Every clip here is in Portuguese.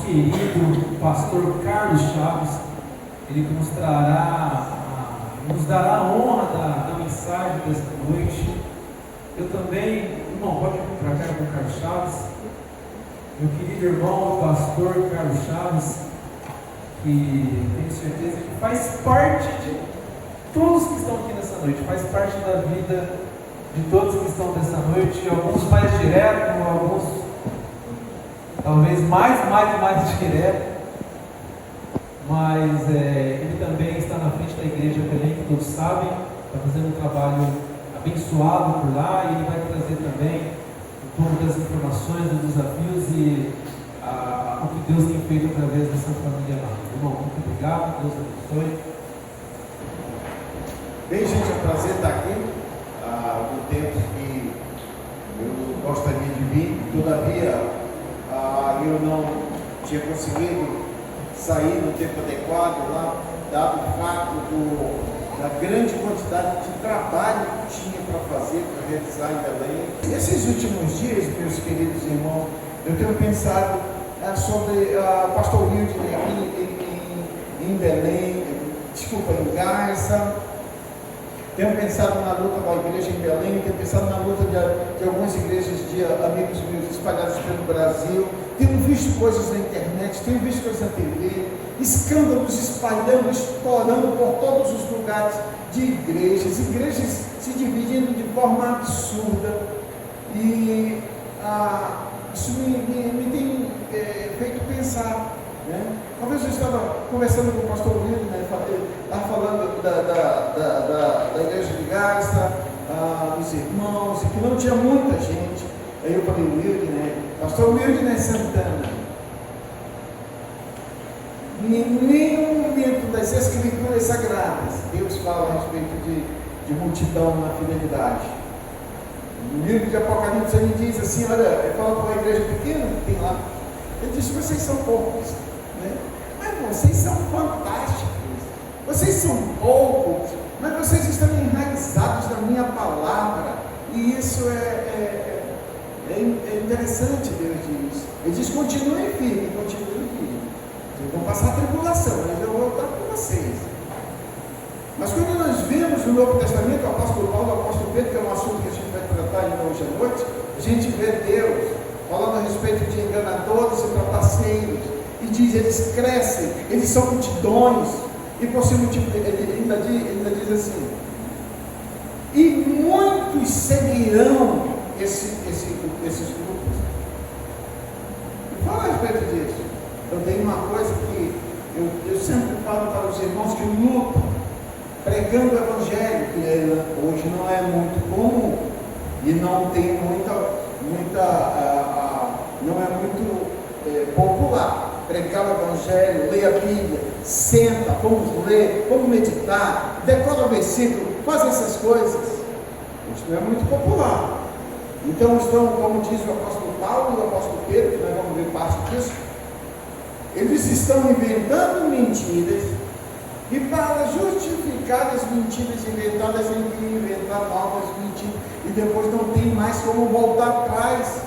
querido pastor Carlos Chaves, ele nos dará a honra da mensagem desta noite. Eu também, irmão, pode vir para cá com o Carlos Chaves, meu querido irmão, pastor Carlos Chaves, que tenho certeza que faz parte de todos que estão aqui nessa noite, faz parte da vida de todos que estão nessa noite, alguns mais direto, alguns talvez mais direto, mas ele também está na frente da igreja Belém, que todos sabem, está fazendo um trabalho abençoado por lá, e ele vai trazer também um pouco das informações, dos desafios e o que Deus tem feito através dessa família lá. Irmão, muito obrigado, Deus abençoe. Bem, gente, é um prazer estar aqui. Há algum tempo que eu gostaria de vir, todavia eu não tinha conseguido sair no tempo adequado lá, dado o fato da grande quantidade de trabalho que tinha para fazer, para realizar em Belém. Esses últimos dias, meus queridos irmãos, eu tenho pensado sobre o pastor Wilde em Belém, em Garça. Tenho pensado na luta da igreja em Belém, tenho pensado na luta de algumas igrejas de amigos meus espalhados pelo Brasil. Tenho visto coisas na internet, tenho visto coisas na TV, escândalos espalhando, estourando por todos os lugares de igrejas se dividindo de forma absurda. E isso me tem feito pensar. Uma vez eu estava conversando com o pastor Wilde, falando da igreja de Garça, dos irmãos, e que não tinha muita gente. Aí eu falei, Wilde, pastor Wilde Santana, em nenhum momento das escrituras sagradas Deus fala a respeito de multidão na fidelidade. No livro de Apocalipse ele diz assim, olha, ele fala para uma igreja pequena que tem lá, ele diz, vocês são poucos, mas vocês são fantásticos, vocês são poucos, mas vocês estão enraizados na minha palavra, e isso é interessante. Deus diz, ele diz, continuem firmes, vocês vão passar tribulação, mas eu vou estar com vocês. Mas quando nós vemos no Novo Testamento o apóstolo Paulo, o apóstolo Pedro, que é um assunto que a gente vai tratar hoje à noite, a gente vê Deus falando a respeito de enganadores e trapaceiros, e diz, eles crescem, eles são multidões, e por ser ele ainda diz assim, e muitos seguirão esses grupos. E fala a respeito disso. Eu tenho uma coisa que eu sempre falo para os irmãos que lutam, pregando o Evangelho, que hoje não é muito comum, e não tem não é muito popular. Pregar o Evangelho, ler a Bíblia, senta, vamos ler, vamos meditar, decora o versículo, faz essas coisas. Isso não é muito popular. Então estão, como diz o apóstolo Paulo e o apóstolo Pedro, que nós vamos ver parte disso, eles estão inventando mentiras, e para justificar as mentiras inventadas, eles têm que inventar novas mentiras, e depois não tem mais como voltar atrás.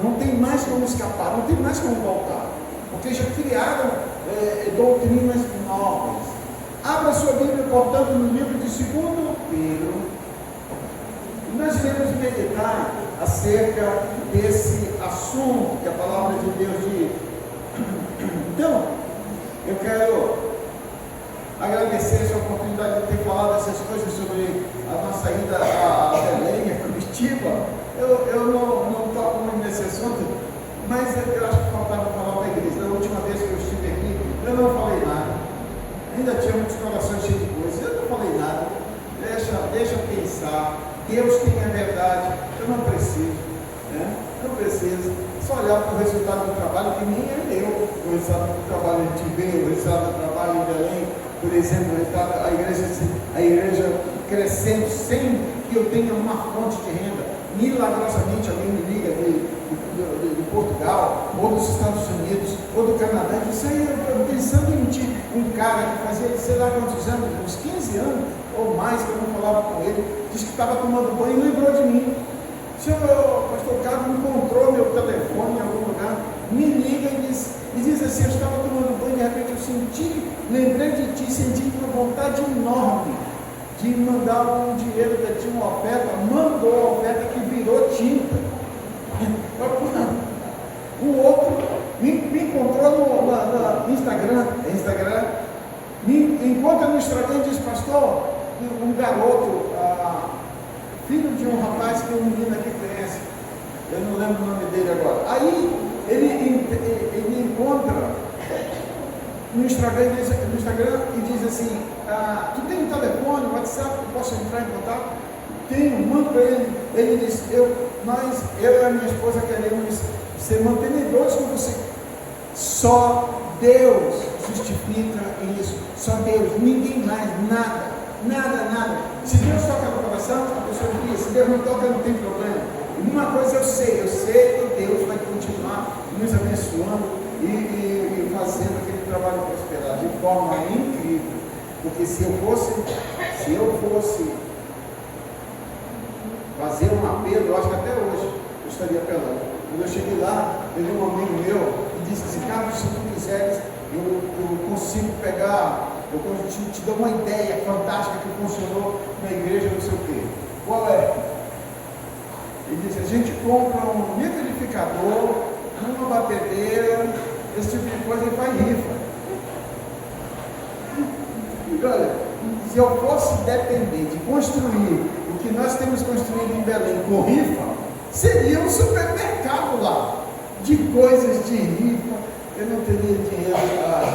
Não tem mais como escapar, não tem mais como voltar, porque já criaram doutrinas novas. Abra sua Bíblia, portanto, no livro de 2 Pedro, e nós iremos meditar acerca desse assunto que a palavra de Deus diz. Então, eu quero agradecer essa oportunidade de ter falado essas coisas sobre a nossa ida a Belém, a Curitiba. Eu não toco muito nesse assunto, mas eu acho que faltava falar para a igreja. Da última vez que eu estive aqui, eu não falei nada. Ainda tinha muitos corações cheios de coisas. Eu não falei nada. Deixa pensar. Deus tem a verdade. Eu não preciso. Não preciso. Só olhar para o resultado do trabalho, que nem é meu. O resultado do trabalho em Tibê, o resultado do trabalho em Belém, por exemplo, a igreja crescendo sem que eu tenha uma fonte de renda. Milagrosamente alguém me liga de Portugal, ou dos Estados Unidos, ou do Canadá, e disse, eu pensando em ti, um cara que fazia, sei lá quantos anos, uns 15 anos ou mais que eu não falava com ele, disse que estava tomando banho e lembrou de mim. Senhor, pastor Carlos encontrou meu telefone em algum lugar, me liga e diz, dificuldade enorme de mandar um dinheiro, que tinha uma oferta, mandou a oferta que virou tinta. O outro me encontrou no Instagram, me encontra no Instagram e diz: pastor, um garoto, filho de um rapaz que um menino aqui conhece, eu não lembro o nome dele agora. Aí ele encontra no Instagram e diz assim: tu tem um telefone, WhatsApp, que posso entrar em contato? Tenho, mando para ele. Ele diz: eu e a minha esposa queremos ser mantenedores com você. Só Deus justifica isso, só Deus, ninguém mais, nada. Se Deus toca no coração, a pessoa diz: se Deus não toca, não tem problema. E uma coisa eu sei que Deus vai continuar nos abençoando e fazendo aquele trabalho prosperar de forma incrível. Porque se eu fosse fazer um apelo, eu acho que até hoje eu estaria apelando. Quando eu cheguei lá, teve um amigo meu que disse assim: Carlos, se tu quiseres, eu consigo pegar, eu te dou uma ideia fantástica que funcionou na igreja, não sei o quê. Qual é? Ele disse: a gente compra um liquidificador, uma batedeira, esse tipo de coisa, e vai rifa. E olha, se eu fosse depender de construir o que nós temos construído em Belém com rifa, seria um supermercado lá de coisas de rifa. Eu não teria dinheiro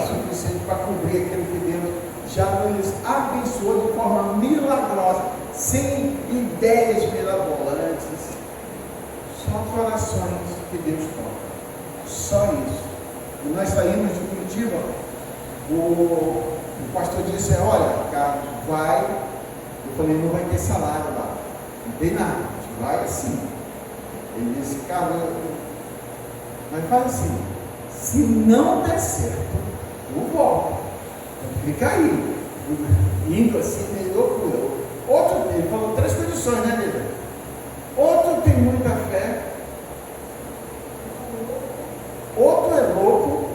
suficiente para cobrir aquilo que Deus já nos abençoou de forma milagrosa, sem ideias mirabolantes, só corações que Deus toca. Só isso. E nós saímos de Curitiba, o pastor disse: olha, cara, vai. Eu falei: não vai ter salário lá, não tem nada, a gente vai assim. Ele disse: cara, mas faz assim, se não der certo, eu volto. Fica aí, indo assim, meio loucura. Outro, ele falou 3 condições, né, Lívia? Outro tem muita fé, outro é louco,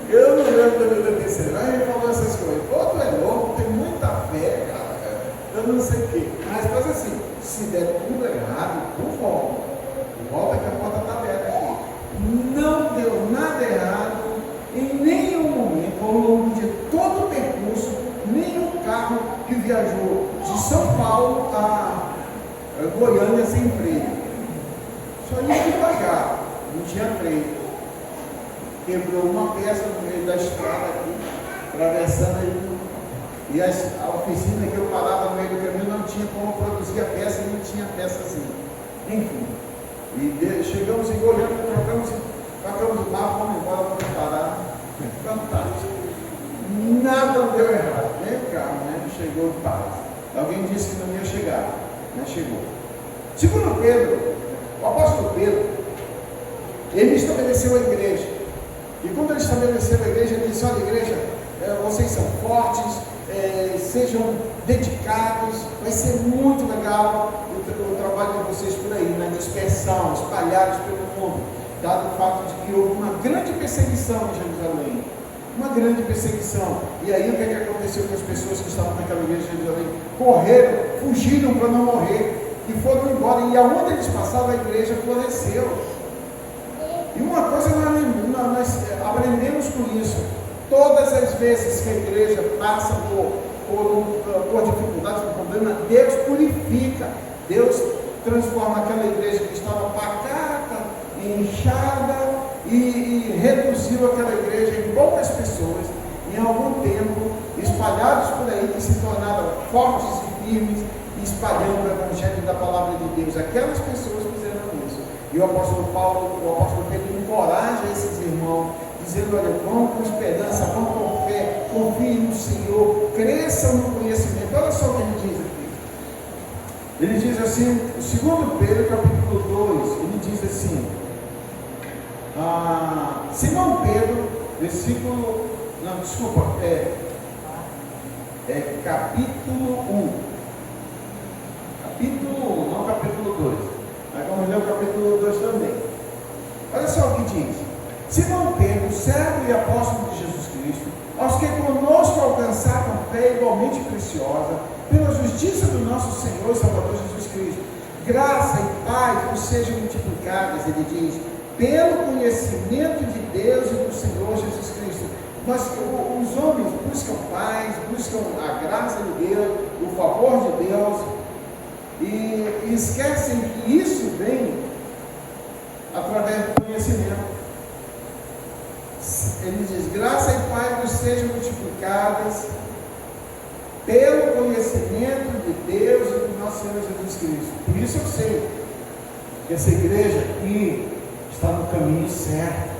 eu não lembro da terceira, mas ele falou essas coisas. Outro é louco, tem muita fé, cara, eu não sei o quê. Mas faz assim, se der tudo errado, eu volto. Volta que a porta está aberta aqui. Não deu nada errado em nenhum momento, ao longo de todo o percurso, nenhum carro que viajou de São Paulo a Goiânia sem freio. Só ia devagar, não tinha freio. Quebrou uma peça no meio da estrada aqui, atravessando aí. E a oficina que eu parava no meio do caminho não tinha como produzir a peça, e não tinha peça assim. Enfim. E chegamos em Goiânia, trocamos o barco, vamos embora, vamos parar. Fantástico. Nada deu errado, nem o carro, né? Chegou em paz. Alguém disse que não ia chegar, mas chegou. Segundo Pedro, o apóstolo Pedro, ele estabeleceu a igreja. E quando ele estabeleceu a igreja, ele disse: olha, igreja, vocês são fortes, sejam dedicados, vai ser muito legal o trabalho de vocês por aí, na dispersão, espalhados pelo mundo, dado o fato de que houve uma grande perseguição em Jerusalém. Uma grande perseguição. E aí o que aconteceu com as pessoas que estavam naquela igreja de Jerusalém? Correram, fugiram para não morrer e foram embora. E aonde eles passavam, a igreja floresceu. E uma coisa nós aprendemos com isso: todas as vezes que a igreja passa por dificuldades, por problema, Deus purifica. Deus transforma aquela igreja que estava pacata, inchada, e reduziu aquela igreja em poucas pessoas, em algum tempo, espalhados por aí, que se tornaram fortes e firmes, espalhando o evangelho da palavra de Deus. Aquelas pessoas fizeram isso. E o apóstolo Pedro encoraja esses irmãos, dizendo: olha, vão com esperança, vão com fé, confiem no Senhor, cresçam no conhecimento. Olha só o que ele diz aqui. Ele diz assim, segundo Pedro, capítulo 2, ele diz assim: Simão Pedro, versículo, não, desculpa, capítulo 1, não capítulo 2, mas vamos ler o capítulo 2 também. Olha só o que diz: Simão Pedro, servo e apóstolo de Jesus Cristo, aos que conosco alcançaram fé igualmente preciosa, pela justiça do nosso Senhor e Salvador Jesus Cristo, graça e paz vos sejam multiplicadas, ele diz, pelo conhecimento de Deus e do Senhor Jesus Cristo. Mas os homens buscam paz, buscam a graça de Deus, o favor de Deus, e esquecem que isso vem através do conhecimento. Ele diz, graça e paz vos sejam multiplicadas pelo conhecimento de Deus e do nosso Senhor Jesus Cristo. Por isso eu sei que essa igreja aqui está no caminho certo.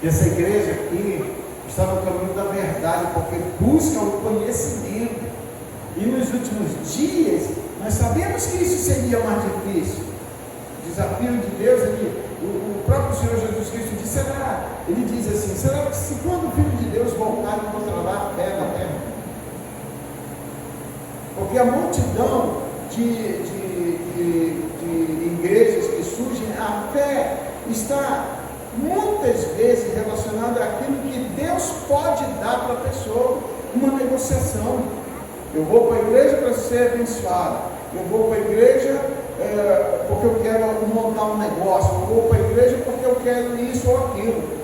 Essa igreja aqui está no caminho da verdade, porque busca o conhecimento. E nos últimos dias, nós sabemos que isso seria mais difícil. O desafio de Deus, o próprio Senhor Jesus Cristo disse, ele diz assim, será que se quando o Filho de Deus voltar, encontrará fé na terra? Porque a multidão de igrejas que surgem, a fé está muitas vezes relacionada àquilo que Deus pode dar para a pessoa, uma negociação. Eu vou para a igreja para ser abençoado, eu vou para a igreja porque eu quero montar um negócio, eu vou para a igreja porque eu quero isso ou aquilo.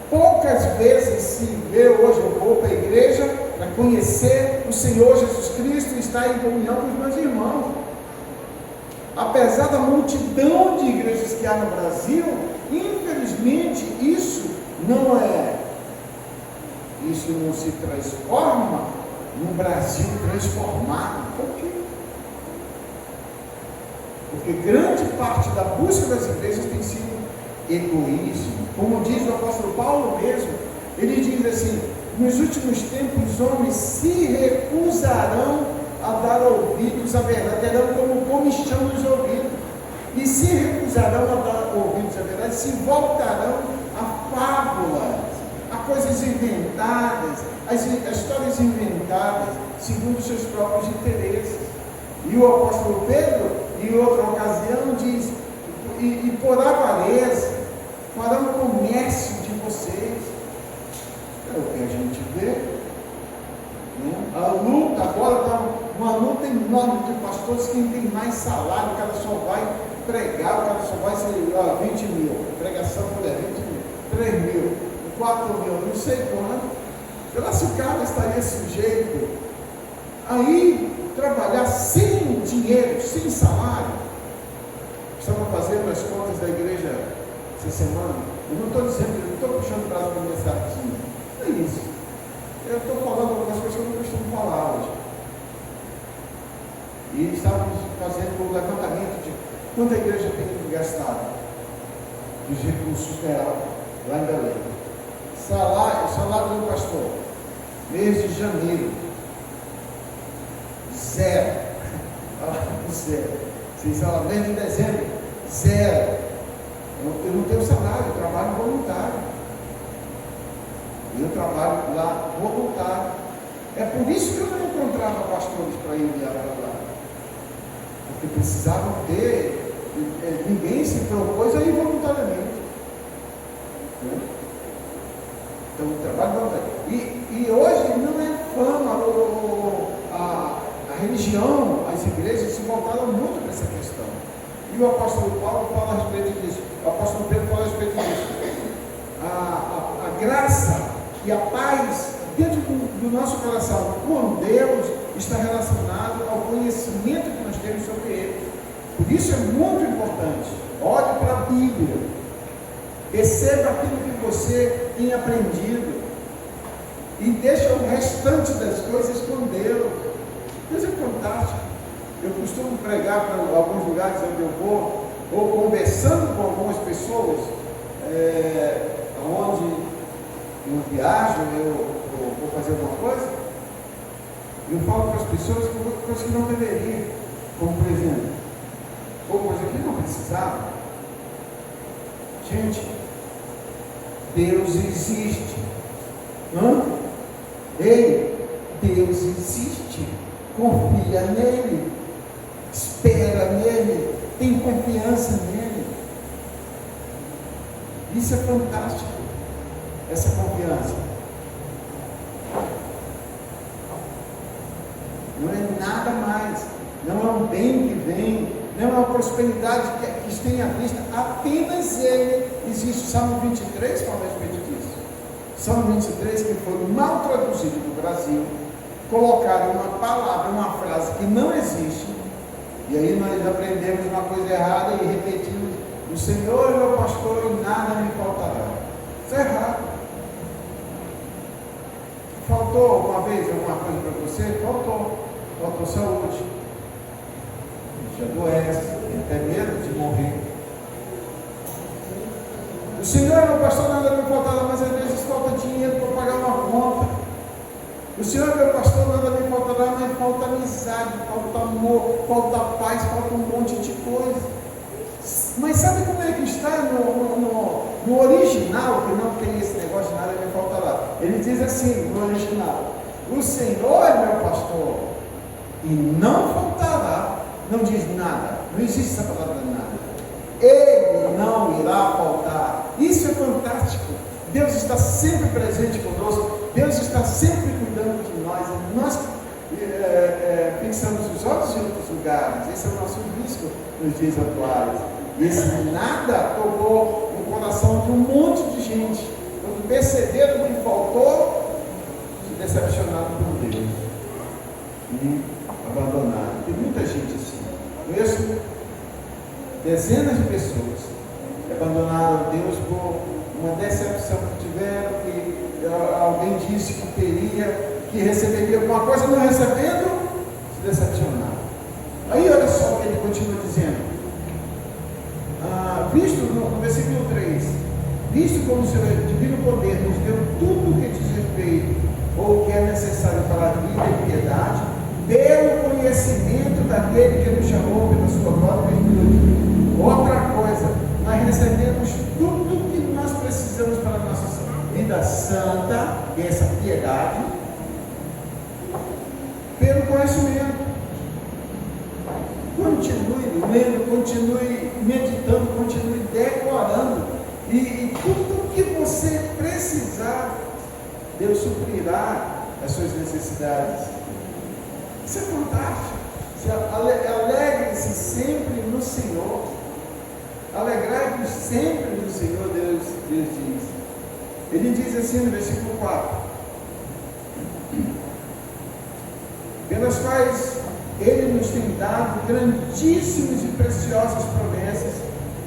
Poucas vezes se vê hoje, eu vou para a igreja para conhecer o Senhor Jesus Cristo e estar em comunhão com os meus irmãos. Apesar da multidão de igrejas que há no Brasil, infelizmente isso não se transforma no Brasil transformado. Por quê? Porque grande parte da busca das igrejas tem sido egoísmo. Como diz o apóstolo Paulo mesmo, ele diz assim, nos últimos tempos os homens se recusarão a dar ouvidos à verdade, terão como comichão nos ouvidos, e se recusarão a dar ouvidos à verdade, se voltarão a fábulas, a coisas inventadas, as histórias inventadas, segundo seus próprios interesses. E o apóstolo Pedro, em outra ocasião, diz, e por avareza, farão comércio de vocês. É o que a gente vê. A luta, agora está uma luta enorme de pastores, quem tem mais salário, o cara só vai pregar, o cara só vai ser 20 mil, pregação por 20 mil, 3 mil, 4 mil, não sei quanto. Será se o cara estaria sujeito aí trabalhar sem dinheiro, sem salário? Estava fazendo as contas da igreja essa semana. Eu não estou dizendo, eu não estou puxando o braço para minha sardinha. Não é isso. Eu estou falando algumas coisas que eu não costumo falar hoje. E estávamos fazendo um levantamento de quanto a igreja tem gastado dos recursos dela lá em Belém. Salário do pastor, mês de janeiro, zero. Mês de dezembro, zero. Eu não tenho salário, eu trabalho voluntário. Eu trabalho lá voluntário. É por isso que eu não encontrava pastores para ir lá para lá. Porque precisavam ter, ninguém se propôs a ir voluntariamente. Então, o trabalho voluntário. E hoje não é fama, a religião, as igrejas se voltaram muito para essa questão. E o apóstolo Paulo fala a respeito disso. O apóstolo Pedro fala a respeito disso. A graça e a paz dentro do nosso coração com Deus está relacionado ao conhecimento que nós temos sobre Ele. Por isso é muito importante. Olhe para a Bíblia, perceba aquilo que você tem aprendido e deixa o restante das coisas com Deus. Deus é fantástico. Eu costumo pregar para alguns lugares onde eu vou, ou conversando com algumas pessoas, onde eu viajo, eu vou fazer alguma coisa, eu falo para as pessoas coisas que não deveriam, como por exemplo, coisa que não precisava. Gente, Deus existe. Ei, Deus existe. Confia nele, espera nele, tem confiança nele. Isso é fantástico, essa confiança. Não é nada mais, não é um bem que vem, não é uma prosperidade que esteja à vista, apenas Ele existe. Salmo 23 fala a respeito disso. Salmo 23, que foi mal traduzido no Brasil, colocaram uma palavra, uma frase que não existe, e aí nós aprendemos uma coisa errada e repetimos: o Senhor é meu pastor e nada me faltará. Isso é errado. Faltou alguma vez alguma coisa para você? Faltou saúde, te adoece, tem até medo de morrer. O Senhor é meu pastor, nada me faltará, mas às vezes falta dinheiro para pagar uma conta. O Senhor é meu pastor, nada me faltará, mas falta amizade, falta amor, falta paz, falta um monte de coisa. Mas sabe como é que está no original, que não tem esse negócio de nada me faltará? Ele diz assim, no original: o Senhor é meu pastor e não faltará. Não diz nada, não existe essa palavra nada. Ele não irá faltar. Isso é fantástico. Deus está sempre presente conosco, Deus está sempre cuidando de nós. Nós fixamos os olhos em outros lugares. Esse é o nosso risco nos dias atuais. E esse nada tocou no coração de um monte de gente. Quando perceberam que faltou, se decepcionaram por Deus e abandonaram. Tem muita gente assim. Conheço dezenas de pessoas que abandonaram Deus por uma decepção que tiveram, que alguém disse que teria, que receberia alguma coisa, não recebendo, se decepcionaram. Aí olha só o que ele continua dizendo. Visto no versículo 3, visto como o seu divino poder nos deu tudo o que diz respeito, ou o que é necessário para a vida e piedade, pelo conhecimento daquele que nos chamou pela sua própria virtude. Outra coisa, nós recebemos tudo o que nós precisamos para a nossa vida santa, que é essa piedade, pelo conhecimento. Continue lendo, continue meditando, continue decorando, e tudo que você precisar, Deus suprirá as suas necessidades. Isso é fantástico. Alegre-se sempre no Senhor. Alegrai-vos sempre no Senhor, Deus diz. Ele diz assim no versículo 4: pelas quais Ele nos tem dado grandíssimas e preciosas promessas,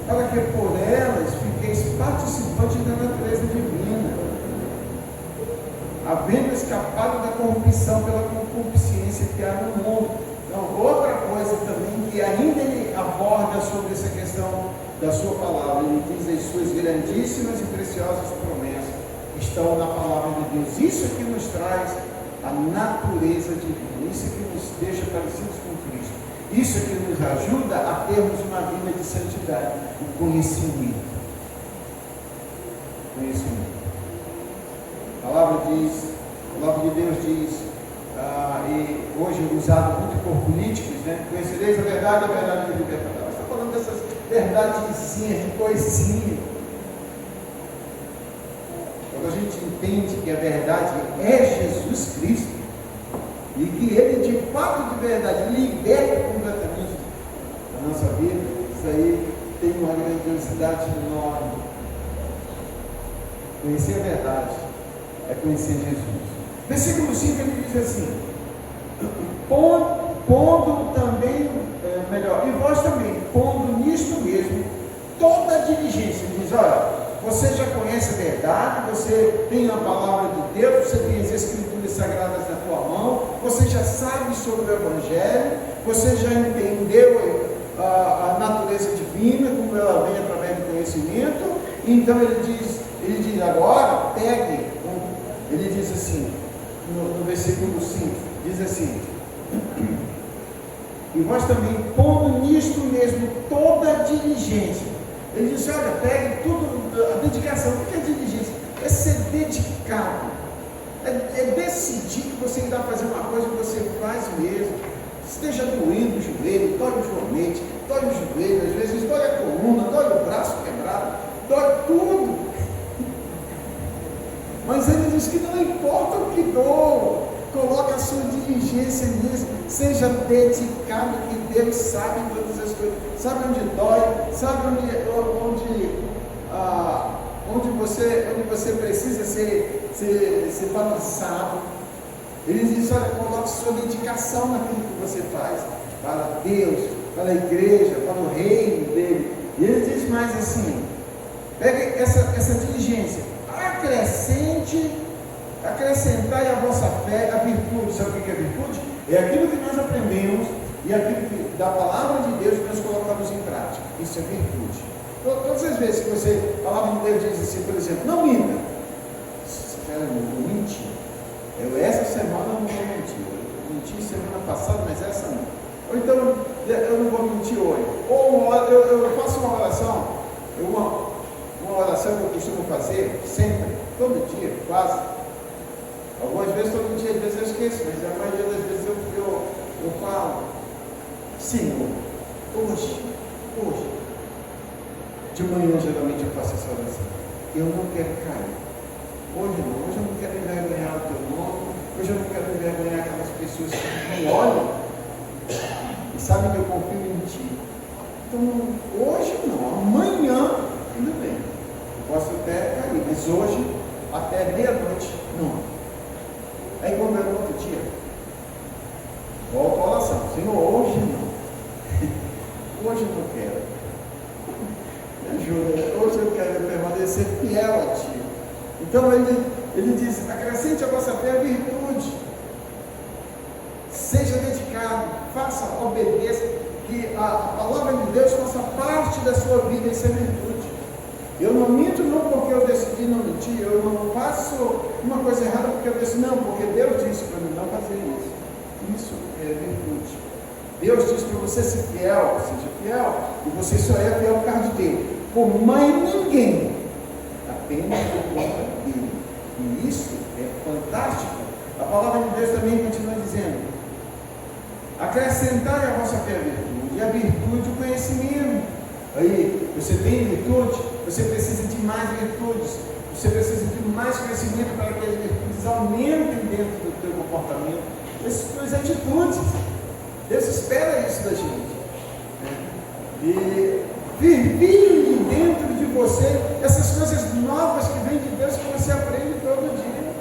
para que por elas fiqueis participantes da natureza divina, havendo escapado da corrupção pela concupiscência que há no mundo. Então, outra coisa também que ainda ele aborda sobre essa questão da sua palavra, ele diz: as suas grandíssimas e preciosas promessas estão na palavra de Deus. Isso é que nos traz a natureza divina, isso é que nos deixa parecidos com Cristo, isso é que nos ajuda a termos uma vida de santidade, o conhecimento. A palavra de Deus diz, e hoje é usado muito por políticos, né? Conhecereis a verdade me libertará. Está falando dessas verdadezinhas, de coisinha. Quando a gente entende que a verdade é Jesus Cristo, e que Ele de fato, de verdade, liberta completamente a nossa vida, isso aí tem uma grandiosidade enorme. Conhecer a verdade é conhecer Jesus. Versículo 5 ele diz assim: pondo também, e vós também, pondo nisto mesmo toda a diligência. Ele diz: olha, você já conhece a verdade, você tem a palavra de Deus, você tem as Escrituras Sagradas na tua mão, você já sabe sobre o Evangelho, você já entendeu a natureza divina, como ela vem através do conhecimento. Então ele diz agora, pegue, ele diz assim, no versículo 5, diz assim: e vós também, pondo nisto mesmo toda a diligência. Ele disse: olha, pegue tudo, a dedicação. O que é diligência? É ser dedicado, é decidir que você irá fazer uma coisa que você faz mesmo. Esteja doendo o joelho, dói o joelho, às vezes dói a coluna, dói o braço quebrado, dói tudo. Mas ele diz que não importa o que dou, coloca a sua diligência nisso, seja dedicado, que Deus sabe todas as coisas, sabe onde dói, sabe onde você precisa ser valorizado. Ele diz: olha, coloque sua dedicação naquilo que você faz, para Deus, para a igreja, para o reino dele. E ele diz mais assim: pegue essa diligência, acrescentai à vossa fé a virtude. Sabe o que é virtude? É aquilo que nós aprendemos e aquilo que, da palavra de Deus, que nós colocamos em prática. Isso é virtude. Todas as vezes que a palavra de Deus diz assim, por exemplo, não minta. Cara, não vou mentir. Essa semana eu não vou mentir. Eu menti semana passada, mas essa não. Ou então, eu não vou mentir hoje. Ou eu faço uma oração, uma oração que eu costumo fazer, sempre, todo dia, quase. Algumas vezes todo dia, às vezes eu esqueço, mas a maioria das vezes eu falo: Senhor, hoje, de manhã geralmente eu faço essa oração. Eu não quero cair. Hoje eu não quero envergonhar o teu nome, hoje eu não quero envergonhar aquelas pessoas que me olham e sabem que eu confio em ti. Então, hoje não, amanhã, tudo bem. Eu posso até cair, mas hoje, até meia-noite, não. Aí quando é no outro dia, volto à oração: Senhor, hoje não. Hoje eu não quero. Me ajuda, hoje eu quero permanecer fiel a ti. Então ele diz: acrescente a vossa fé a virtude, seja dedicado, faça, obedeça, que a palavra de Deus faça parte da sua vida. Isso é virtude. Eu não minto não porque eu decidi não mentir, eu não faço uma coisa errada porque eu decidi não, porque Deus disse para mim não fazer isso. Isso é virtude. Deus disse para você ser fiel, seja fiel, e você só é fiel por causa dele, por mais ninguém, apenas por conta dele. E isso é fantástico. A palavra de Deus também continua dizendo: acrescentai a vossa fé a virtude, e a virtude o conhecimento. Aí, você tem virtude, você precisa de mais virtudes, você precisa de mais conhecimento para que as virtudes aumentem dentro do teu comportamento, das suas atitudes. Deus espera isso da gente. E fervilhe dentro de você essas coisas novas que vêm de Deus, que você aprende todo dia.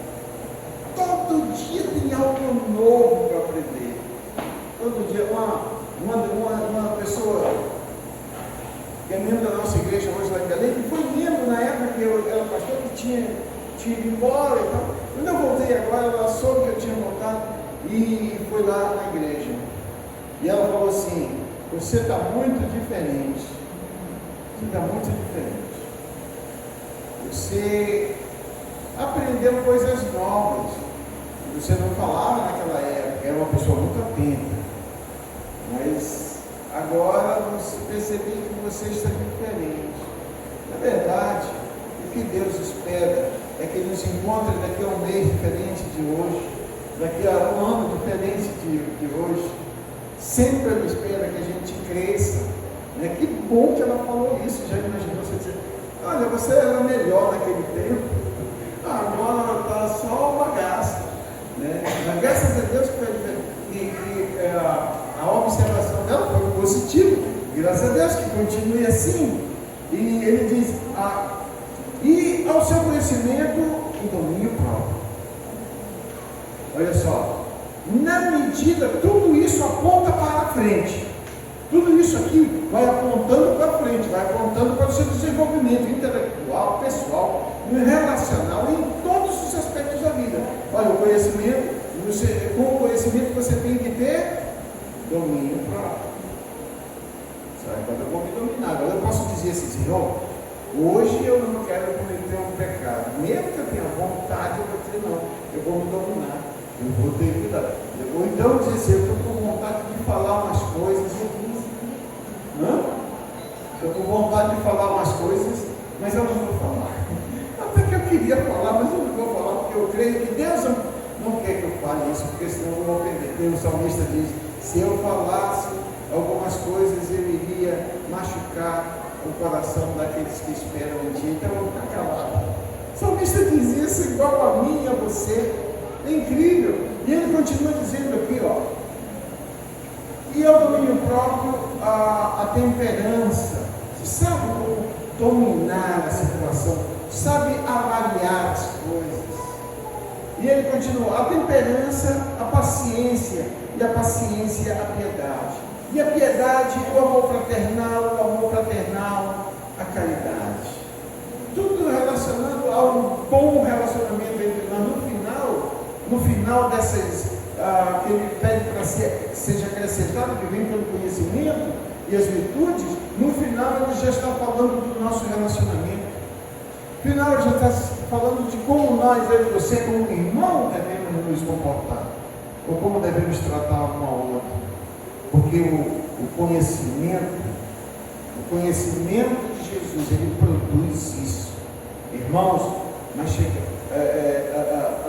Todo dia tem algo novo para aprender. Todo dia, uma pessoa que é membro da nossa igreja hoje lá em Belém, que foi membro na época que eu era pastor, que tinha ido embora e tal. Quando eu voltei agora, ela soube que eu tinha voltado e foi lá na igreja. E ela falou assim: você está muito diferente. Você está muito diferente. Você aprendeu coisas novas. Você não falava naquela época, era uma pessoa muito atenta. Mas agora você percebeu que você está diferente. Na verdade, o que Deus espera é que Ele nos encontre daqui a um mês diferente de hoje, daqui a um ano diferente de hoje. Sempre Ele espera que a gente cresça. Né? Que bom que ela falou isso. Já imaginou você dizer: olha, você era melhor naquele tempo, agora está só uma bagaça. Né? Mas graças a Deus que a observação dela foi positiva. Graças a Deus que continue assim. E ele diz: e ao seu conhecimento, o domínio próprio. Olha só. Na medida, tudo isso aponta para frente. Tudo isso aqui vai apontando para frente, vai apontando para o seu desenvolvimento intelectual, pessoal, relacional, em todos os aspectos da vida. Olha, o conhecimento, com o conhecimento você tem que ter domínio próprio. Sabe, quando eu vou me dominar, agora eu posso dizer assim: Senhor, hoje eu não quero cometer um pecado, mesmo que eu tenha vontade, eu vou dizer não, eu vou me dominar. Eu vou ter cuidado. Ou então dizer assim: eu estou com vontade de falar umas coisas. Estou com vontade de falar umas coisas, mas eu não vou falar. Até que eu queria falar, mas eu não vou falar, porque eu creio que Deus não quer que eu fale isso, porque senão eu vou ofender. O salmista diz: se eu falasse algumas coisas, eu iria machucar o coração daqueles que esperam em ti. Então eu vou ficar calado. O salmista diz isso igual a mim e a você. É incrível. E ele continua dizendo aqui, ó. E ao domínio próprio, a temperança. Você sabe como dominar a situação, sabe avaliar as coisas. E ele continua, a temperança, a paciência, e a paciência, a piedade. E a piedade, o amor fraternal, a caridade. Tudo relacionado a um bom relacionamento entre nós. No final dessas, que ele pede para seja acrescentado, que vem pelo conhecimento e as virtudes, no final ele já está falando do nosso relacionamento. No final ele já está falando de como nós, eu e você, como irmão, devemos nos comportar, ou como devemos tratar um ao outro. Porque o conhecimento de Jesus, ele produz isso. Irmãos,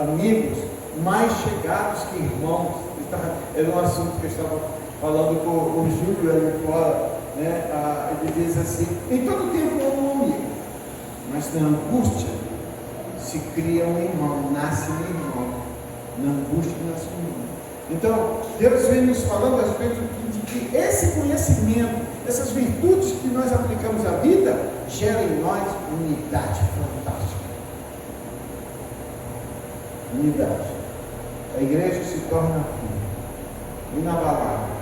amigos, mais chegados que irmãos. Era um assunto que eu estava falando com o Júlio ali fora, né? Ele diz assim, em todo tempo houve um amigo, mas na angústia se cria um irmão, nasce um irmão. Na angústia nasce um irmão. Então, Deus vem nos falando a respeito de que esse conhecimento, essas virtudes que nós aplicamos à vida, geram em nós unidade fantástica. Unidade. A igreja se torna inabalável.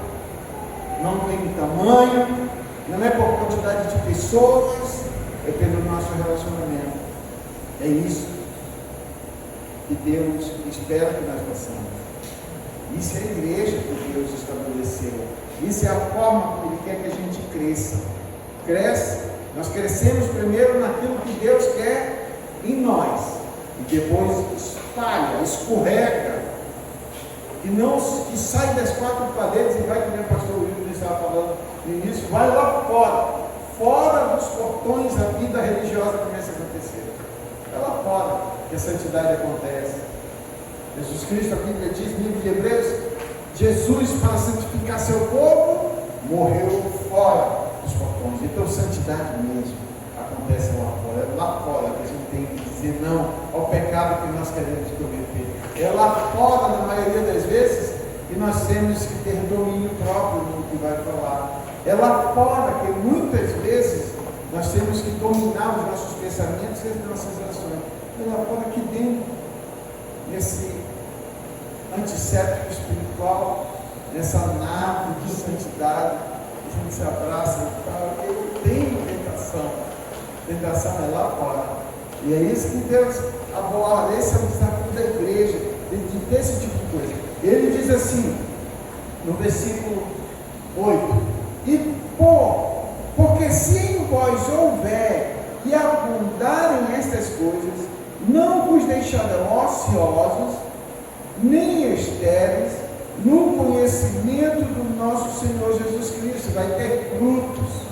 Não tem tamanho, não é por quantidade de pessoas, é pelo nosso relacionamento. É isso que Deus espera que nós façamos. Isso é a igreja que Deus estabeleceu. Isso é a forma que Ele quer que a gente cresça. Nós crescemos primeiro naquilo que Deus quer em nós. E depois espalha, escorrega. Que sai das quatro paredes e vai, como o pastor Wilson estava falando no início, vai lá fora. Fora dos portões a vida religiosa começa a acontecer. É lá fora que a santidade acontece. Jesus Cristo, a Bíblia diz no livro de Hebreus, Jesus, para santificar seu povo, morreu fora dos portões. Então, santidade mesmo acontece lá fora. É lá fora que a gente tem que dizer não ao pecado que nós queremos cometer. É lá fora, na maioria das vezes, que nós temos que ter domínio próprio no que vai falar. É lá fora que muitas vezes nós temos que dominar os nossos pensamentos e as nossas ações. É lá fora que dentro, nesse antisséptico espiritual, nessa nave de santidade, a gente se abraça e fala, eu tenho tentação. Tentação é lá fora. E é isso que Deus aborda. Esse é o desafio da igreja, desse tipo de coisa. Ele diz assim, no versículo 8, porque se em vós houver e abundarem estas coisas, não vos deixarão ociosos, nem estéreis, no conhecimento do nosso Senhor Jesus Cristo. Vai ter frutos.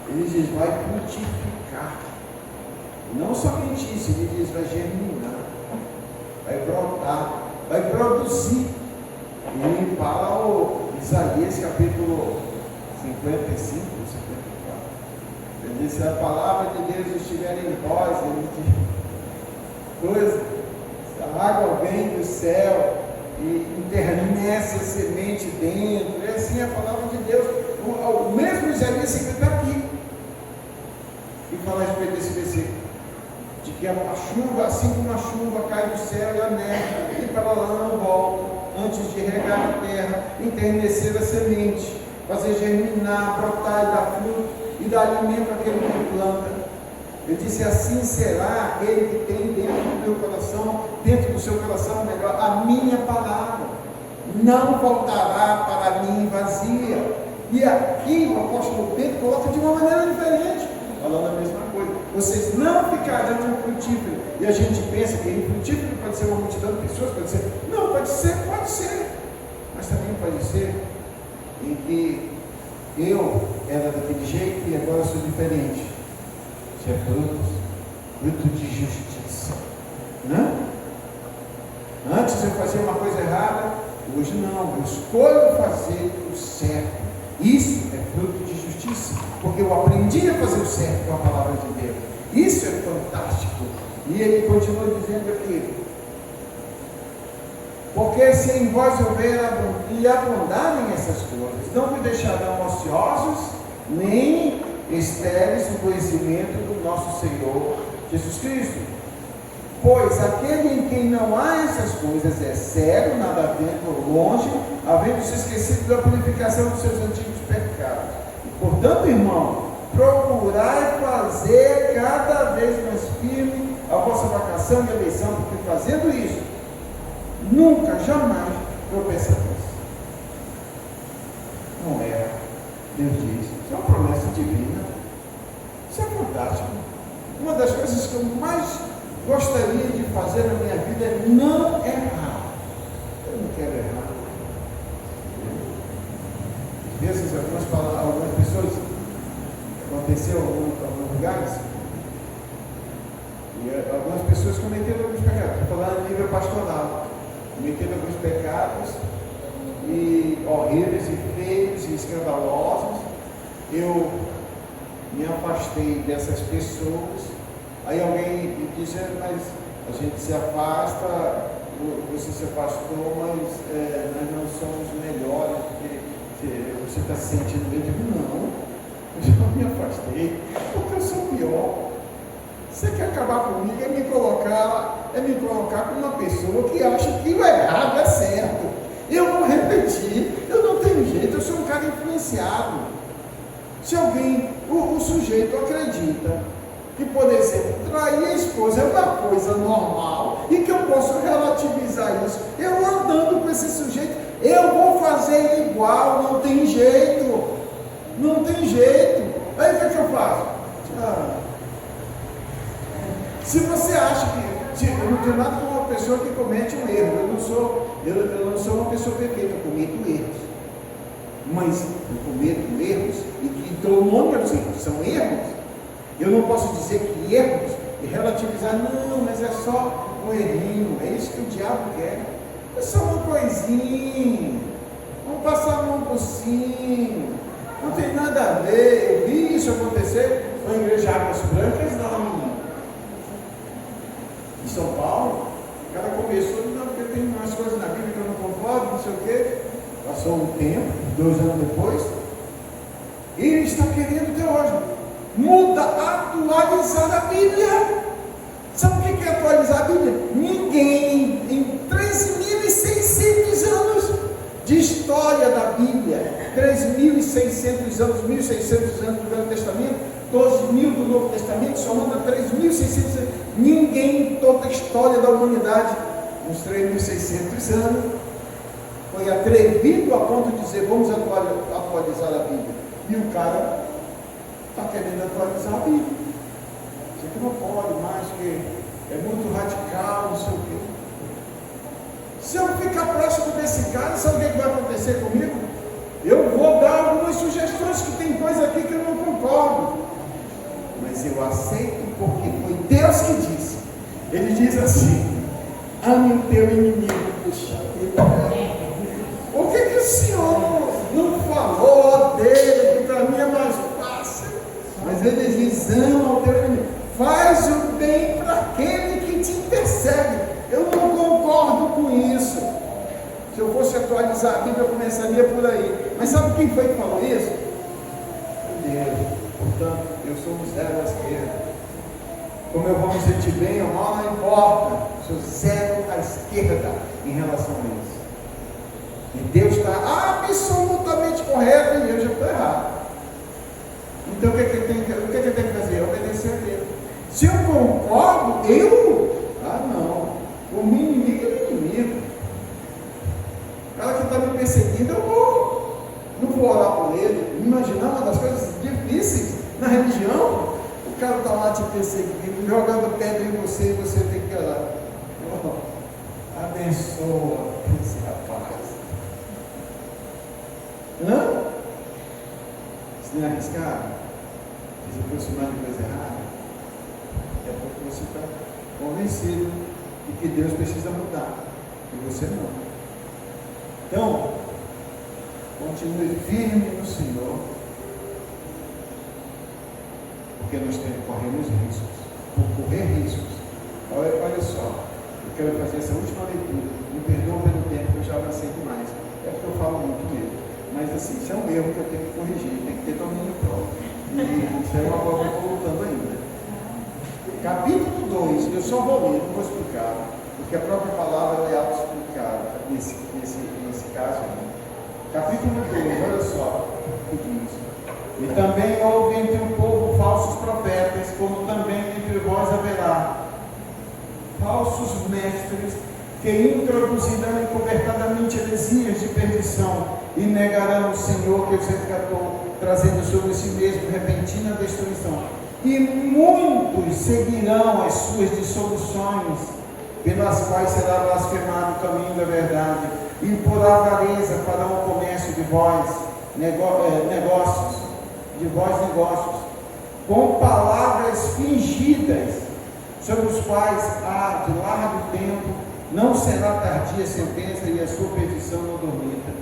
Ele diz, vai frutificar. Não somente isso, ele diz, vai germinar, vai brotar, vai produzir. E ele fala o Isaías capítulo 55, 54. Ele diz, se a palavra de Deus estiver em vós, ele diz, se a água vem do céu e internece a semente dentro, é assim a palavra de Deus. O mesmo Isaías 50 está aqui. E fala a respeito desse versículo, de que a chuva, assim como a chuva cai do céu e a neve, e para lá não volta, antes de regar a terra, enternecer a semente, fazer germinar, brotar e dar fruto, e dar alimento àquele que planta. Ele disse, assim será aquele que tem dentro do meu coração, dentro do seu coração, melhor, a minha palavra, não voltará para mim vazia. E aqui o apóstolo Pedro coloca de uma maneira diferente, falando a mesma coisa. Vocês não ficarão infrutíferos. E a gente pensa que infrutífero pode ser uma multidão de pessoas, pode ser. Não, pode ser. Mas também pode ser em que eu era daquele jeito e agora sou diferente. Isso é fruto de justiça. Não? Antes eu fazia uma coisa errada, hoje não. Eu escolho fazer o certo. Isso é fruto de justiça, porque eu aprendi a fazer o certo com a palavra de Deus. Isso é fantástico. E ele continua dizendo aqui: porque se em vós houver e abundarem essas coisas, não me deixarão ociosos, nem estéreis o conhecimento do nosso Senhor Jesus Cristo. Pois aquele em quem não há essas coisas é cego, nada vendo, longe, havendo se esquecido da purificação dos seus antigos pecados. Portanto, irmão, procurai fazer cada vez mais firme a vossa vocação e eleição, porque fazendo isso, nunca, jamais tropeçareis. Não é, Deus diz, isso é uma promessa divina. Isso é fantástico. Uma das coisas que eu mais gostaria de fazer na minha vida é não errar. Eu não quero errar. Às vezes algumas pessoas, aconteceu em alguns lugares, e algumas pessoas cometeram alguns pecados. Estou falando a nível pastoral. Cometeram alguns pecados e horríveis e feios e escandalosos. Eu me afastei dessas pessoas. Aí alguém me disse: mas a gente se afasta, você se afastou, mas nós não somos melhores, porque você está se sentindo bem. Eu digo: não, eu já me afastei, porque eu sou pior. Você quer acabar comigo é me colocar como uma pessoa que acha que o errado é certo. Eu vou repetir, eu não tenho jeito, eu sou um cara influenciado. Se alguém, o sujeito acredita que, por exemplo, trair a esposa é uma coisa normal e que eu posso relativizar isso, eu andando com esse sujeito, eu vou fazer igual, não tem jeito. Não tem jeito. Aí o que eu faço? Se você acha que eu não tenho nada com uma pessoa que comete um erro, eu não sou uma pessoa perfeita, eu cometo erros, mas eu cometo erros e dou nome aos erros, são erros. Eu não posso dizer que erros e relativizar, não, mas é só um errinho, é isso que o diabo quer, é só uma coisinha, vamos passar a mão por cima, não tem nada a ver. Eu vi isso acontecer na igreja Águas Brancas, em São Paulo. O cara começou, não, porque tem umas coisas na Bíblia que eu não concordo, não sei o quê. Passou um tempo, 2 anos depois, e ele está querendo até hoje atualizar a Bíblia. Sabe o que é atualizar a Bíblia? Ninguém, em 3.600 anos de história da Bíblia, 3.600 anos, 1.600 anos do Velho Testamento, 12.000 do Novo Testamento, somando 3.600 anos, ninguém em toda a história da humanidade, uns 3.600 anos, foi atrevido a ponto de dizer: vamos atualizar a Bíblia. E o cara está querendo atualizar a Bíblia. Isso aqui não pode mais, que é muito radical, não sei o quê. Se eu ficar próximo desse cara, sabe o que vai acontecer comigo? Eu vou dar algumas sugestões, que tem coisa aqui que eu não concordo, mas eu aceito porque foi Deus que disse. Ele diz assim: ame o teu inimigo. Puxa, o que o Senhor não falou dele, que para mim é mais fácil? Mas ele diz: ama o teu inimigo, faz o bem para aquele que te persegue. Eu não concordo com isso. Se eu fosse atualizar a Bíblia, eu começaria por aí. Mas sabe quem foi que falou isso? Deus. Portanto, eu sou um zero à esquerda. Como eu vou me sentir bem ou mal, não importa. Sou zero à esquerda em relação a isso. E Deus está absolutamente correto e eu já estou errado. Então o que eu tenho que fazer? Obedecer a Deus. Se eu concordo, não. O meu inimigo é meu inimigo. O cara que está me perseguindo, não vou orar por ele. Imaginar uma das coisas difíceis na religião: o cara está lá te perseguindo, jogando pedra em você e você tem que orar. Abençoa esse rapaz. Se não é arriscado, se aproximar de coisa errada, é porque você está convencido de que Deus precisa mudar e você não. Então, continue firme no Senhor, porque nós corremos riscos. por correr riscos. Olha só, eu quero fazer essa última leitura. Me perdoa pelo tempo que eu já avancei demais. É porque eu falo muito mesmo. Mas assim, isso é um erro que eu tenho que corrigir, tem que ter domínio próprio. E isso é uma coisa que eu estou lutando ainda. Capítulo 2, eu só vou ler, não vou explicar, porque a própria palavra é auto-explicada nesse caso. Capítulo 2, olha só o que diz. E também houve entre o povo falsos profetas, como também entre vós haverá falsos mestres, que introduzirão encobertadamente heresias de perdição, e negarão o Senhor que os resgatou, trazendo sobre si mesmo repentina destruição. E muitos seguirão as suas dissoluções, pelas quais será blasfemado o caminho da verdade, e por avareza farão o comércio de vós, negócios, com palavras fingidas, sobre os quais há de largo tempo, não será tardia a sentença e a sua perdição não dormita.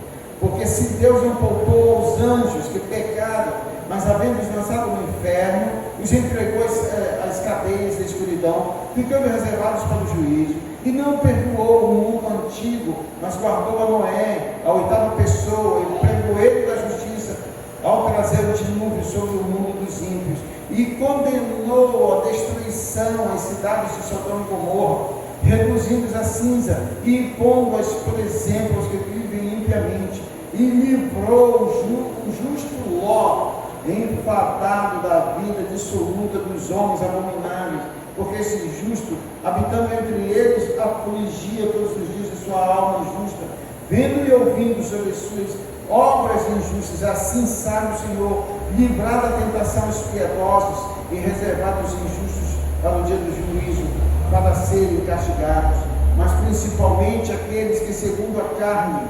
Porque se Deus não poupou os anjos que pecaram, mas havendo-os lançado no inferno, os entregou às cadeias da escuridão, ficando reservados para o juízo, e não perdoou o mundo antigo, mas guardou a Noé, a oitava pessoa, e pregou ele da justiça, ao trazer o dilúvio sobre o mundo dos ímpios, e condenou a destruição as cidades de Sodoma e Gomorra, reduzindo-os a cinza, e pondo-as por exemplo aos que vivem impiamente, e livrou o justo Ló, enfadado da vida dissoluta dos homens abomináveis, porque esse justo, habitando entre eles, afligia todos os dias de sua alma justa, vendo e ouvindo sobre as suas obras injustas. Assim sabe o Senhor livrar da tentação os piedosos e reservar os injustos para o dia do juízo, para serem castigados, mas principalmente aqueles que, segundo a carne,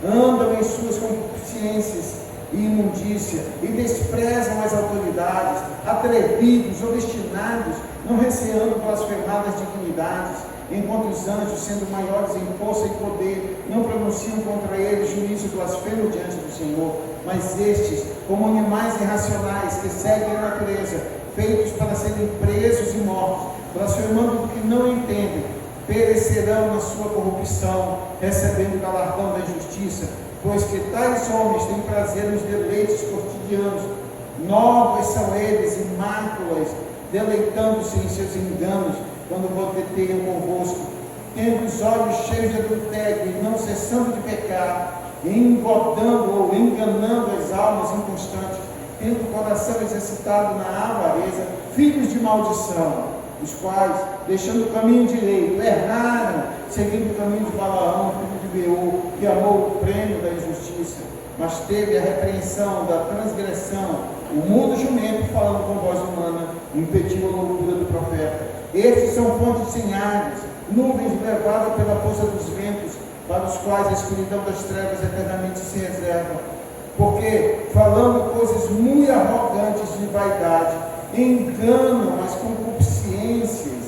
andam em suas concupiscências e imundícia, e desprezam as autoridades, atrevidos, obstinados, não receando blasfemar das dignidades, enquanto os anjos, sendo maiores em força e poder, não pronunciam contra eles juízo blasfemo diante do Senhor. Mas estes, como animais irracionais que seguem a natureza, feitos para serem presos e mortos, blasfemando o que não entendem, perecerão na sua corrupção, recebendo o galardão da injustiça, pois que tais homens têm prazer nos deleites cotidianos, novos são eles e máculas, deleitando-se em seus enganos, quando volteiam convosco, tendo os olhos cheios de adultério e não cessando de pecar, engodando ou enganando as almas inconstantes, tendo o coração exercitado na avareza, filhos de maldição, os quais, deixando o caminho direito, erraram, seguindo o caminho de Balaão, filho de Beor, que amou o prêmio da injustiça, mas teve a repreensão da transgressão, o mundo jumento, falando com voz humana, impediu a loucura do profeta. Estes são fontes sem águas, nuvens levadas pela força dos ventos, para os quais a escuridão das trevas eternamente se reserva, porque, falando coisas muito arrogantes de vaidade, enganam as concupiscências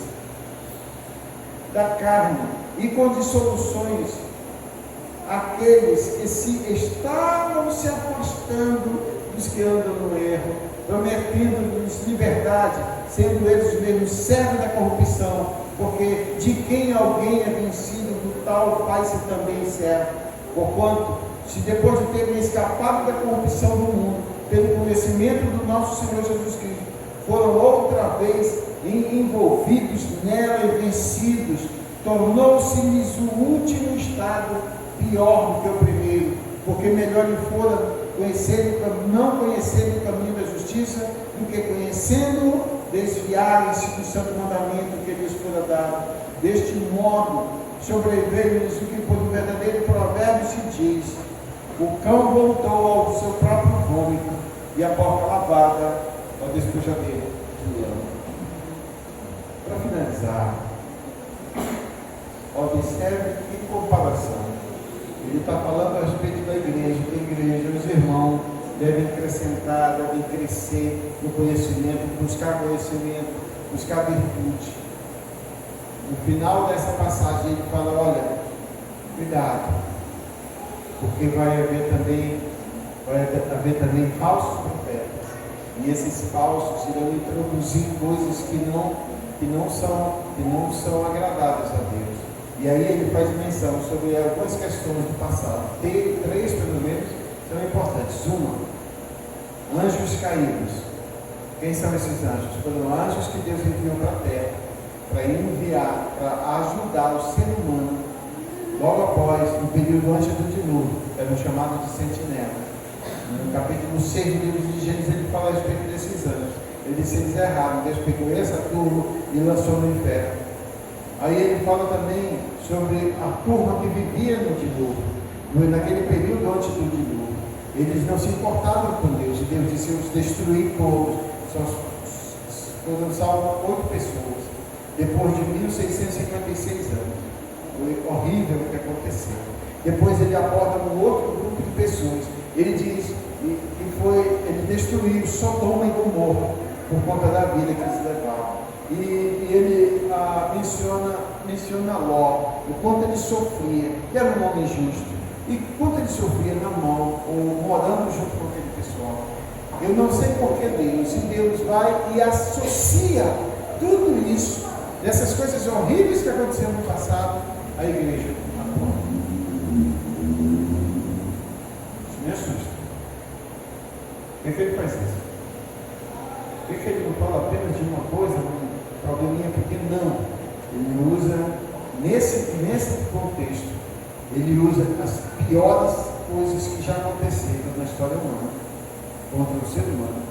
da carne, e com dissoluções aqueles que estavam se afastando dos que andam no erro, prometendo-lhes liberdade, sendo eles mesmos servos da corrupção, porque de quem alguém é vencido, do tal faz-se também servo. Porquanto, se depois de terem escapado da corrupção do mundo, pelo conhecimento do nosso Senhor Jesus Cristo, foram outra vez envolvidos nela e vencidos, tornou-se-lhes o último estado pior do que o primeiro, porque melhor lhe fora não conhecerem o caminho da justiça, do que conhecendo-o, desviarem-se do santo mandamento que lhes fora dado. Deste modo, sobreveio-lhes o que por um verdadeiro provérbio se diz: o cão voltou ao seu próprio vômito, e a porca lavada ao despejadeiro do leão. Para finalizar, observe que comparação. Ele está falando a respeito da igreja, os irmãos devem acrescentar, devem crescer no conhecimento, buscar virtude. No final dessa passagem ele fala, olha, cuidado, porque vai haver também falsos profetas, e esses falsos irão introduzir coisas que não que não são agradáveis a Deus. E aí ele faz menção sobre algumas questões do passado. Tem três, pelo menos, são importantes. Uma, anjos caídos. Quem são esses anjos? Foram anjos que Deus enviou para a terra, para enviar, para ajudar o ser humano, logo após o período antes do dilúvio, que eram chamados de sentinelas. No capítulo 6 do livro de Gênesis, ele fala a respeito desses anjos. Ele disse: eles erraram, Deus pegou essa turma e lançou no inferno. Aí ele fala também sobre a turma que vivia no dilúvio, naquele período antes do dilúvio. Eles não se importavam com Deus, e Deus disse: eu os destruí todos. Foram salvas 8 pessoas, depois de 1656 anos. Foi horrível o que aconteceu. Depois ele aborda um outro grupo de pessoas. Ele diz ele destruiu Sodoma e Gomorra por conta da vida que eles levavam. E ele menciona Ló, o quanto ele sofria, que era um homem justo, e quanto ele sofria na mão, ou morando junto com aquele pessoal. Eu não sei por que Deus, e Deus vai e associa tudo isso, dessas coisas horríveis que aconteceram no passado, à igreja atual. Isso me assusta. Por que ele faz isso? Por que ele não fala apenas de uma coisa, um probleminha pequeno? Não. Ele usa, nesse contexto, ele usa as piores coisas que já aconteceram na história humana, contra o ser humano,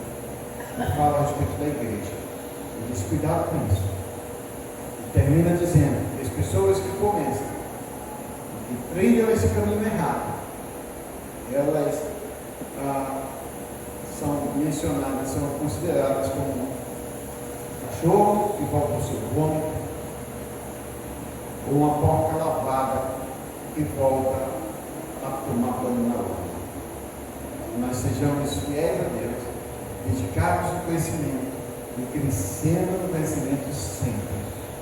e fala a respeito da igreja. Ele diz: cuidado com isso. E termina dizendo que as pessoas que começam, que trilham esse caminho errado, elas são mencionadas, são consideradas como cachorro que volta ao seu vômito, ou uma porca lavada que volta a tomar banho na lama. Nós sejamos fiéis a Deus, dedicados no conhecimento e crescendo no conhecimento sempre.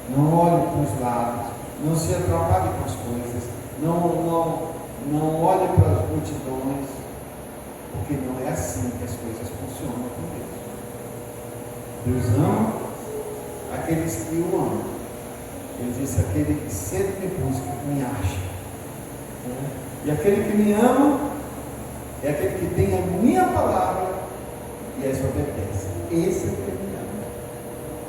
Não olhe para os lados, não se atrapalhe com as coisas, não olhe para as multidões, porque não é assim que as coisas funcionam com Deus. Deus ama aqueles que o amam. Ele disse: aquele que sempre me busca, me acha. E aquele que me ama é aquele que tem a minha palavra e as obedece. Esse é o que me ama.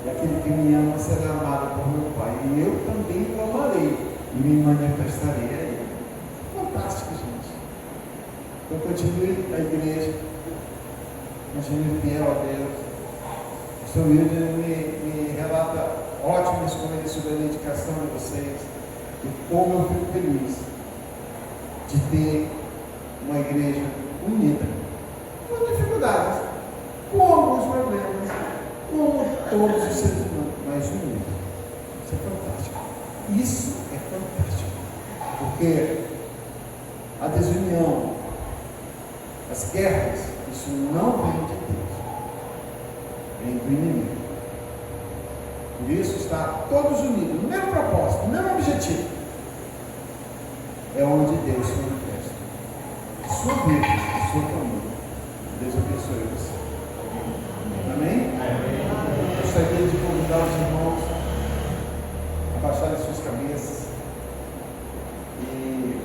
E aquele que me ama será amado por meu Pai. E eu também o amarei e me manifestarei a ele. Fantástico, gente. Então continue a igreja, continue fiel a Deus. O Sr. Wilder me relata ótimas coisas sobre a dedicação de vocês e como eu fico feliz de ter uma igreja unida, com dificuldades, com alguns problemas, como todos os seres humanos, mas unidos. Isso é fantástico. Isso é fantástico, porque a desunião, as guerras, isso não vem de Deus, vem do inimigo. Por isso está todos unidos, no mesmo propósito, no mesmo objetivo. É onde Deus se manifesta. Sua vida, sua família. Deus abençoe você. Amém? Gostaria de convidar os irmãos a baixarem suas cabeças e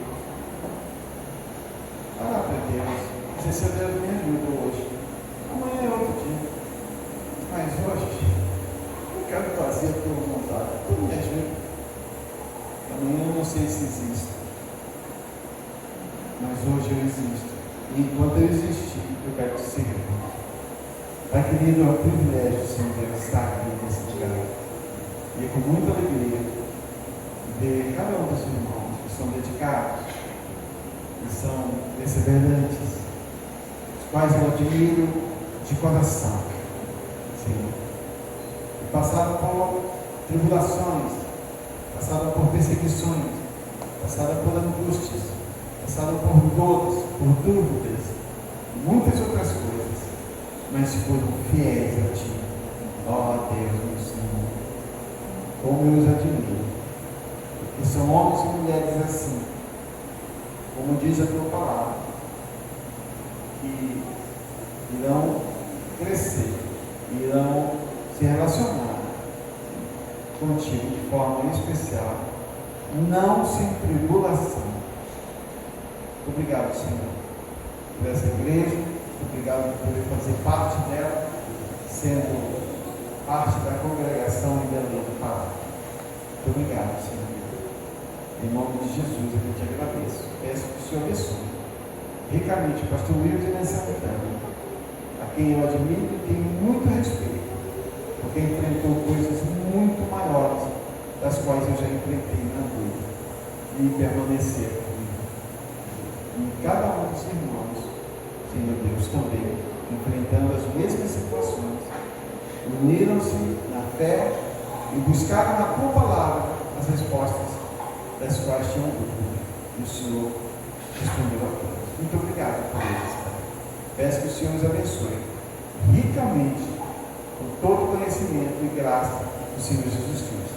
orar para Deus. Dizer: seu Deus, me ajuda hoje. Amanhã é outro dia. Mas hoje eu quero fazer a tua vontade. Tu me ajuda. Amanhã eu não sei se existe, mas hoje eu existo. E enquanto eu existir, eu quero te servir. Pai querido, é um privilégio, Senhor, estar aqui nesse lugar. E é com muita alegria ver cada um dos irmãos que são dedicados, que são perseverantes, os quais eu admiro de coração, Senhor. E passaram por tribulações, passaram por perseguições, passaram por angústias, passaram por dores, por dúvidas, muitas outras coisas, mas foram fiéis a Ti. Ó Deus, meu Senhor, como eu os admiro, porque são homens e mulheres assim, como diz a Tua palavra, que irão crescer, irão se relacionar contigo de forma especial, não sem tribulação. Obrigado, Senhor, por essa igreja, obrigado por fazer parte dela, sendo parte da congregação e da lei do Pai. Muito obrigado, Senhor. Em nome de Jesus, eu te agradeço. Peço que o Senhor abençoe ricamente o pastor Wilton nessa montanha, a quem eu admiro e tenho muito respeito, porque enfrentou coisas muito maiores das quais eu já enfrentei na vida, e permanecer comigo. E cada um dos irmãos, Senhor Deus, também, enfrentando as mesmas situações, uniram-se na fé e buscaram na tua palavra as respostas das quais tinham dúvida. E o Senhor respondeu a todos. Muito obrigado por eles. Peço que o Senhor os abençoe ricamente com todo o conhecimento e graça do Senhor Jesus Cristo.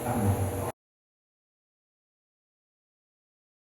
Amém.